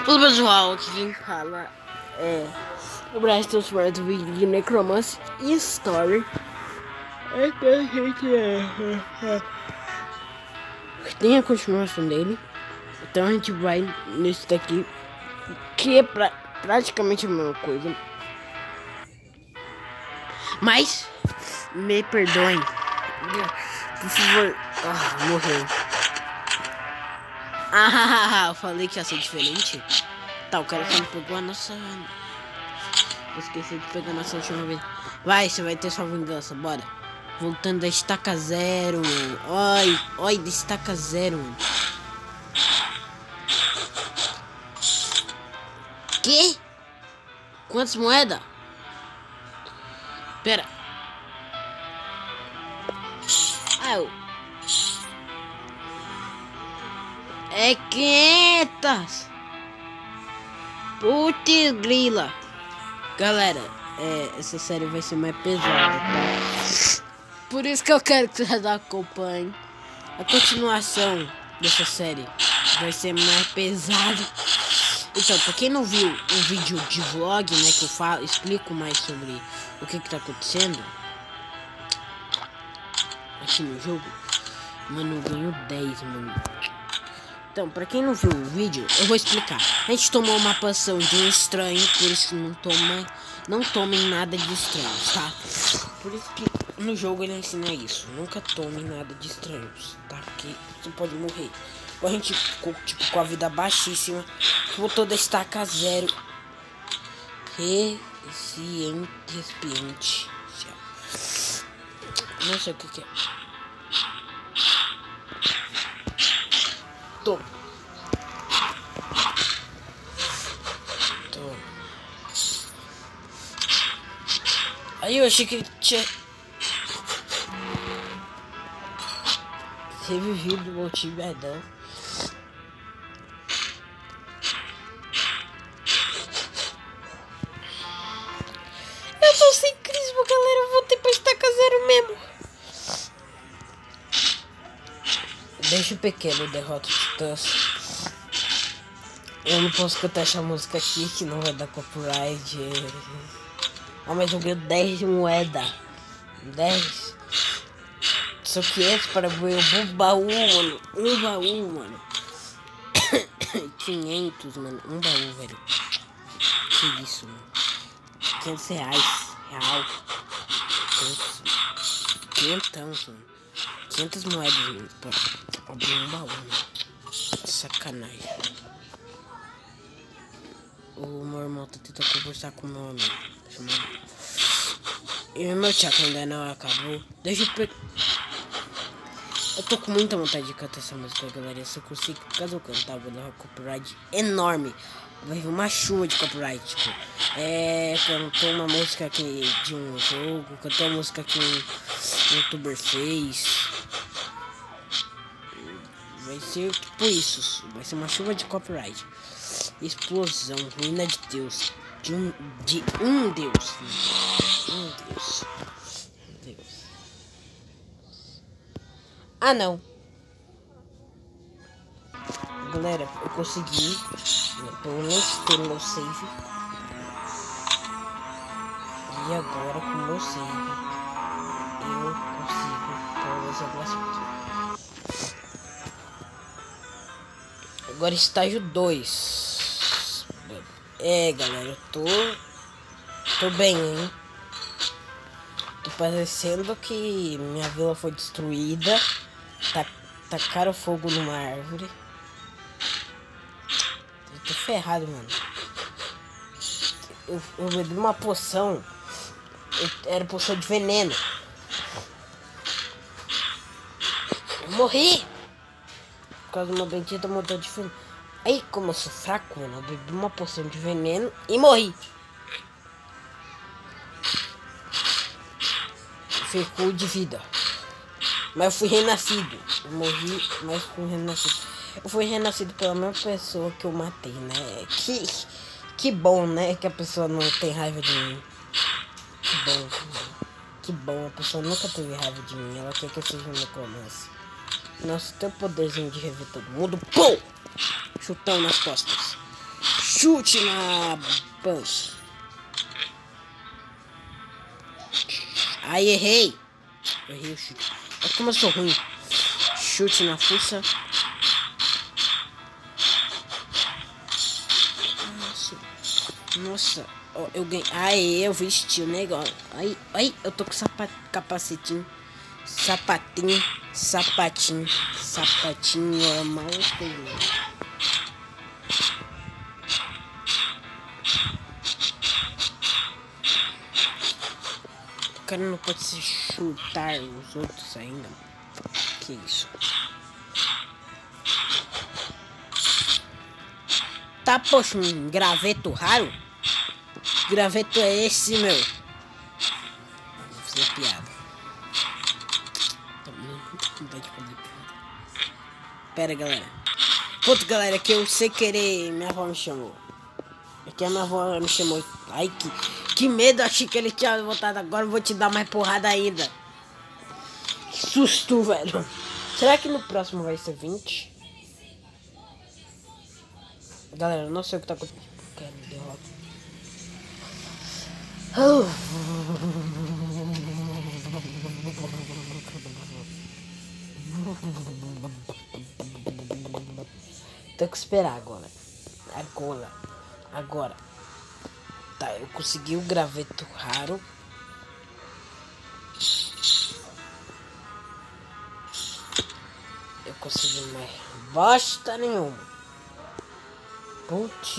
Olá pessoal, aqui quem fala é o Brasil transformado do vídeo de Necromancy e Story. Tem a continuação dele, então a gente vai nesse daqui, que é praticamente a mesma coisa. Mas, me perdoem, por favor. Morreu. Eu falei que ia ser diferente. Tá, o cara só não pegou a nossa. Eu esqueci de pegar a nossa última vez. Vai, você vai ter sua vingança, bora. Voltando da estaca zero, mano. Oi, da estaca zero, mano. Que? Quantas moedas? Pera. É 500. Putz grila. Galera, essa série vai ser mais pesada, tá? Por isso que eu quero que vocês acompanhem. A continuação dessa série vai ser mais pesada. Então, pra quem não viu o vídeo de vlog, né, que eu explico mais sobre o que tá acontecendo aqui no jogo, mano, eu ganho 10, mano. Então, pra quem não viu o vídeo, eu vou explicar. A gente tomou uma poção de um estranho, por isso não tomem nada de estranho, tá? Por isso que no jogo ele ensina isso. Nunca tomem nada de estranhos, tá? Porque você pode morrer. A gente ficou tipo com a vida baixíssima, voltou da estaca zero. Recipiente. Não sei o que é. Toma. Aí eu achei que ele tinha revivido o Tiberdão. Eu tô sem crisma, galera. Eu voltei pra estaca zero mesmo. Deixa o pequeno derrota os titãs. Eu não posso cantar essa música aqui, que não vai dar copyright. Mas eu ganho 10 de moeda. 10. Só que esse para ver um baú, mano. Um baú, mano. 500, mano. Um baú, velho. Que isso, mano. 500 reais. Real. 500, mano. 500 moedas, mano. Pra abrir um baú, mano. Sacanagem. O meu irmão tá tentando conversar com o meu amigo. E o meu chakra ainda não acabou. Deixa eu pegar. Eu tô com muita vontade de cantar essa música, galera. Se eu conseguir, caso eu cantar, vou dar um copyright enorme. Vai vir uma chuva de copyright. Tipo, cantou uma música aqui de um jogo, cantou uma música que um youtuber fez. Vai ser tipo isso. Vai ser uma chuva de copyright. Explosão, ruína de Deus. De um Deus. Um Deus. Ah, não. Galera, eu consegui. Pelo menos ter meu save. E agora com o meu save eu consigo pelo menos algumas coisas. Agora estágio 2. Galera, eu tô bem, hein? Tô parecendo que minha vila foi destruída. Tacaram fogo numa árvore. Eu tô ferrado, mano. Eu bebi uma poção. Era poção de veneno. Eu morri! Por causa de uma bendita motor de veneno. Aí, como eu sou fraco, mano, eu bebi uma poção de veneno e morri. Ficou de vida. Mas eu fui renascido. Eu morri, mas fui renascido. Eu fui renascido pela mesma pessoa que eu matei, né? Que bom, né? Que a pessoa não tem raiva de mim. Que bom. Que bom. A pessoa nunca teve raiva de mim. Ela quer que eu seja um necromancer. Nossa, tem o poderzinho de rever todo mundo. Pum! Chutão nas costas. Chute na pança. Aí errei. Errei o chute. Olha como eu sou ruim. Chute na fuça. Nossa, eu ganhei. Aê, eu vesti o negócio. Aí, eu tô com capacetinho. Sapatinho. Sapatinho normal. O cara não pode se chutar os outros ainda. Que isso? Tá, poxa, um graveto raro? Que graveto é esse, meu? Vou fazer piada. Tô muito com vontade de fazer piada. Pera, galera. Puta, galera, que eu sem querer minha avó me chamou. É que a minha avó me chamou. Ai, que medo, achei que ele tinha voltado. Agora eu vou te dar mais porrada ainda. Que susto, velho. Será que no próximo vai ser 20? Galera, eu não sei o que tá acontecendo. Quero derrota. Tenho que esperar agora. Agora. Tá, eu consegui o graveto raro. Eu consegui mais bosta nenhuma. Putz,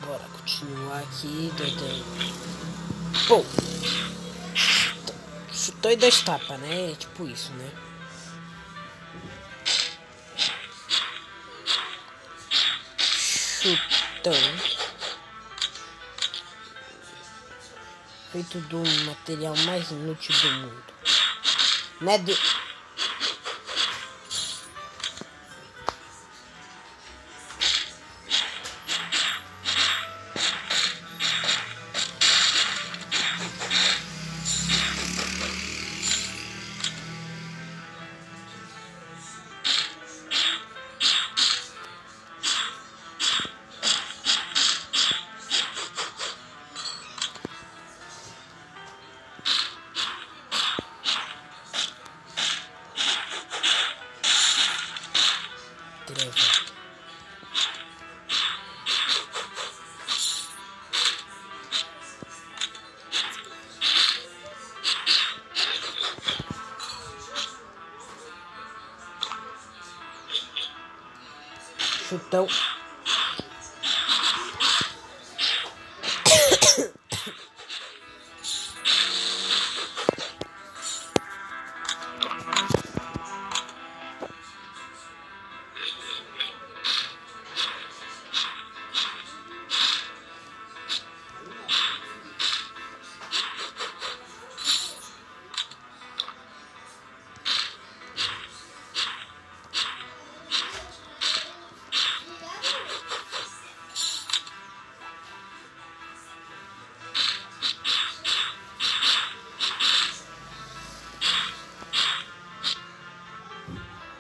bora continuar aqui, doidão. Pô, chutou e 2 tapas, né? Tipo isso, né? Chutão. Feito do material mais inútil do mundo. Né? Chutão.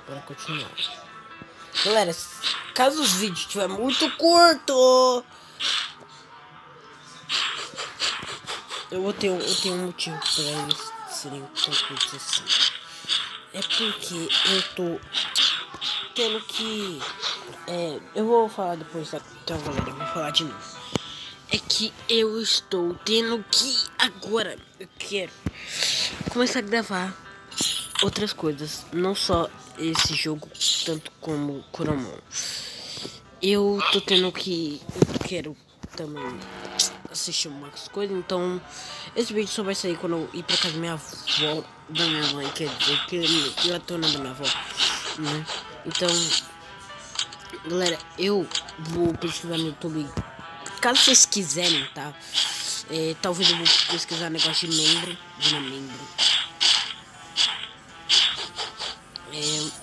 Bora continuar. Galera, caso os vídeos estiver muito curto, eu tenho um motivo para eles serem tão curtos assim. É porque eu tô tendo que... eu vou falar depois, tá? Então, galera, eu vou falar de novo. É que eu estou tendo que... Agora, eu quero começar a gravar outras coisas. Não só esse jogo, tanto como Coromon. Eu tô tendo que... Eu quero também assistir umas coisas. Então, esse vídeo só vai sair quando eu ir pra casa da minha avó. Da minha mãe, quer dizer, que eu tô na minha avó, né? Então, galera, eu vou pesquisar no YouTube. Caso vocês quiserem, tá? Talvez eu vou pesquisar negócio de membro.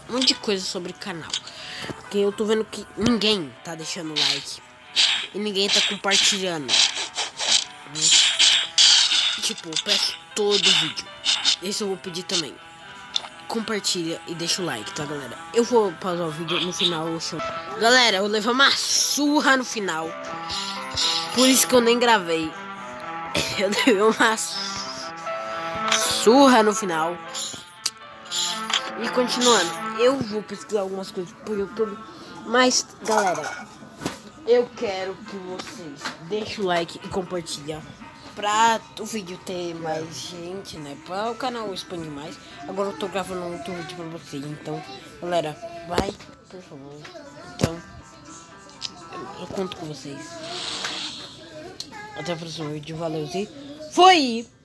Um monte de coisa sobre canal. Porque eu tô vendo que ninguém tá deixando like. E ninguém tá compartilhando, né? Tipo, eu peço todo vídeo. Esse eu vou pedir também. compartilha e deixa o like, tá, galera? Eu vou pausar o vídeo, no final eu chamo. Galera, eu levei uma surra no final. Por isso que eu nem gravei. Eu levei uma surra no final. E continuando, eu vou pesquisar algumas coisas pro YouTube. Mas, galera, eu quero que vocês deixem o like e compartilhem. Pra o vídeo ter mais gente, né? Pra o canal expandir mais. Agora eu tô gravando um outro vídeo pra vocês. Então, galera, vai, por favor. Então, eu conto com vocês. Até o próximo vídeo. Valeu, e fui!